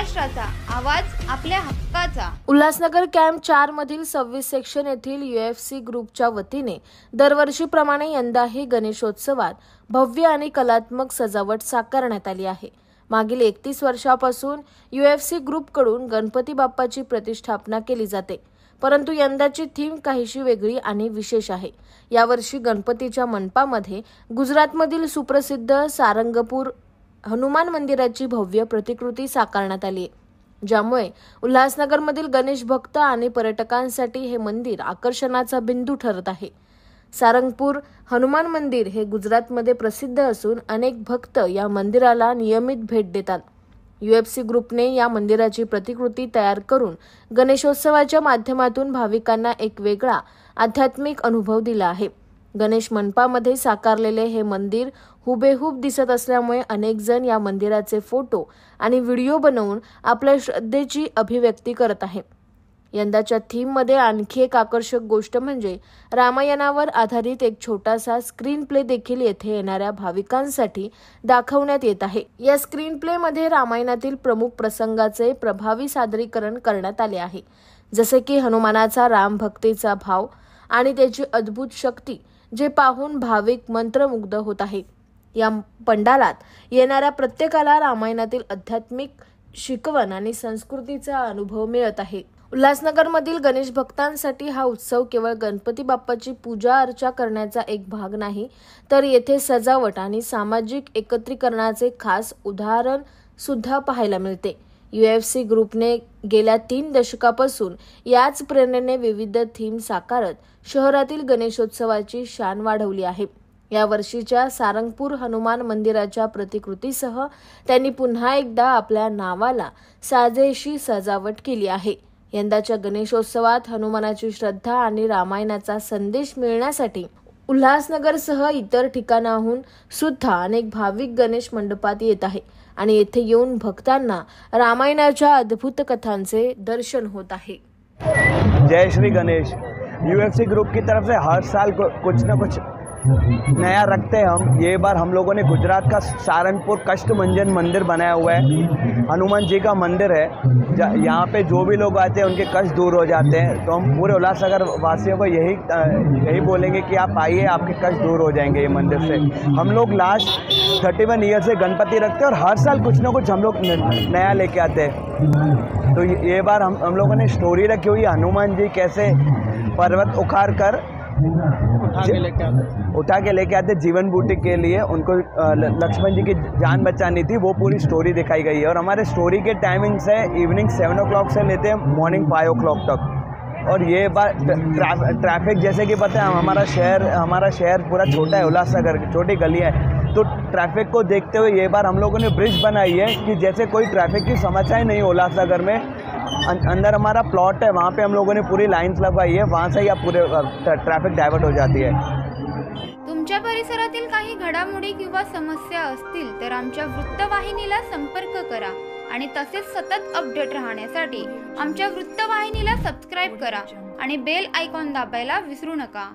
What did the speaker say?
महाराष्ट्राचा आवाज आपल्या हक्काचा। उल्हासनगर कॅम्प 4 मधील 26 सेक्शन येथील UFC ग्रुपच्या वतीने दरवर्षीप्रमाणे यंदाही गणेशोत्सवात भव्य आणि कलात्मक सजावट साकारण्यात आली आहे। मागील 31 वर्षापासून UFC ग्रुपकडून गणपती बाप्पाची प्रतिष्ठापना केली जाते, परंतु यंदाची थीम काहीशी वेगळी आणि विशेष आहे। यावर्षी गणपतीच्या मंडपामध्ये गुजरातमधील सुप्रसिद्ध सारंगपूर हनुमान मंदिराची भव्य प्रतिकृती साकारण्यात आली आहे, ज्यामुळे उल्हासनगरमधील गणेश भक्त आणि पर्यटकांसाठी हे मंदिर आकर्षणाचा बिंदू ठरत आहे। सारंगपूर हनुमान मंदिर हे गुजरातमध्ये प्रसिद्ध असून अनेक भक्त या मंदिराला नियमित भेट देतात। UFC ग्रुपने या मंदिराची प्रतिकृती तयार करून गणेशोत्सवाच्या माध्यमातून भाविकांना एक वेगळा आध्यात्मिक अनुभव दिला आहे। गणेश मंडपामध्ये साकारलेले हे मंदिर हुबेहूब दिसत असल्यामुळे अनेक जण या मंदिराचे फोटो आणि व्हिडिओ बनवून आपल्या श्रद्धेची अभिव्यक्ती करत आहेत। यंदाच्या थीममध्ये आणखी एक आकर्षक गोष्ट म्हणजे रामायणावर आधारित एक छोटासा स्क्रीन प्ले देखील येथे येणाऱ्या भाविकांसाठी दाखवण्यात येत आहे। या स्क्रीन प्ले मध्ये रामायणातील प्रमुख प्रसंगाचे प्रभावी सादरीकरण करण्यात आले आहे, जसे की हनुमानाचा राम भक्तीचा भाव आणि त्याची अद्भुत शक्ती, जे पाहून भाविक मंत्रमुग्ध होत आहेत। या पंडालात येणाऱ्या प्रत्येकाला रामायणातील आध्यात्मिक शिकवण आणि संस्कृतीचा अनुभव मिळत आहे। उल्हासनगरमधील गणेश भक्तांसाठी हा उत्सव केवळ गणपती बाप्पाची पूजा अर्चा करण्याचा एक भाग नाही, तर येथे सजावट आणि सामाजिक एकत्रीकरणाचे खास उदाहरण सुद्धा पाहायला मिळते। UFC ग्रुपने गेल्या 3 दशकापासून याच प्रेरणेने विविध थीम साकारत शहरातील गणेशोत्सवाची शान वाढवली आहे। या वर्षीच्या सारंगपूर हनुमान मंदिराच्या प्रतिकृतीसह त्यांनी पुन्हा एकदा आपल्या नावाला साजेशी सजावट केली आहे। यंदाच्या गणेशोत्सवात हनुमानाची श्रद्धा आणि रामायणाचा संदेश मिळण्यासाठी उल्हासनगरसह इतर ठिकाणाहून सुद्धा अनेक भाविक गणेश मंडपात येत आहे आणि येथे येऊन भक्तांना रामायणाच्या अद्भुत कथांचे दर्शन होत आहे। जय श्री गणेश। UFC ग्रुप की तरफ से हर साल कुछ न कुछ नया रखते हैं हम। ये बार हम लोगों ने गुजरात का सारंगपुर कष्टभंजन मंदिर बनाया हुआ है। हनुमान जी का मंदिर है, यहाँ पे जो भी लोग आते हैं उनके कष्ट दूर हो जाते हैं। तो हम पूरे उल्लासनगर वासियों को यही बोलेंगे कि आप आइए, आपके कष्ट दूर हो जाएंगे ये मंदिर से। हम लोग लास्ट 31 ईयर से गणपति रखते हैं और हर साल कुछ ना कुछ हम लोग नया लेके आते हैं। तो ये बार हम लोगों ने स्टोरी रखी हुई है, हनुमान जी कैसे पर्वत उखाड़ कर उठा के लेके आते जीवन बूटी के लिए, उनको लक्ष्मण जी की जान बचानी थी, वो पूरी स्टोरी दिखाई गई है। और हमारे स्टोरी के टाइमिंग्स है इवनिंग 7 o'clock से लेते हैं मॉर्निंग 5 o'clock तक। और ये बार ट्रैफिक जैसे कि पता है हमारा शहर पूरा छोटा है, उल्लासनगर की छोटी गली है, तो ट्रैफिक को देखते हुए ये बार हम लोगों ने ब्रिज बनाई है कि जैसे कोई ट्रैफिक की समस्या ही नहीं उल्लासनगर में। अंदर हमारा प्लॉट है, वहाँ पे हम लोगों ने पूरी लाइन्स लगवाई है, वहाँ से ही आप पूरे ट्रैफिक डायवर्ट हो जाती है। तुमच्या परिसरातील काही घडामोडी किंवा समस्या असतील तर आमच्या वृत्तवाहिनीला संपर्क करा आणि तसेच सतत अपडेट राहण्यासाठी आमच्या वृत्तवाहिनीला सबस्क्राइब करा आणि बेल आयकॉन दाबायला विसरू नका।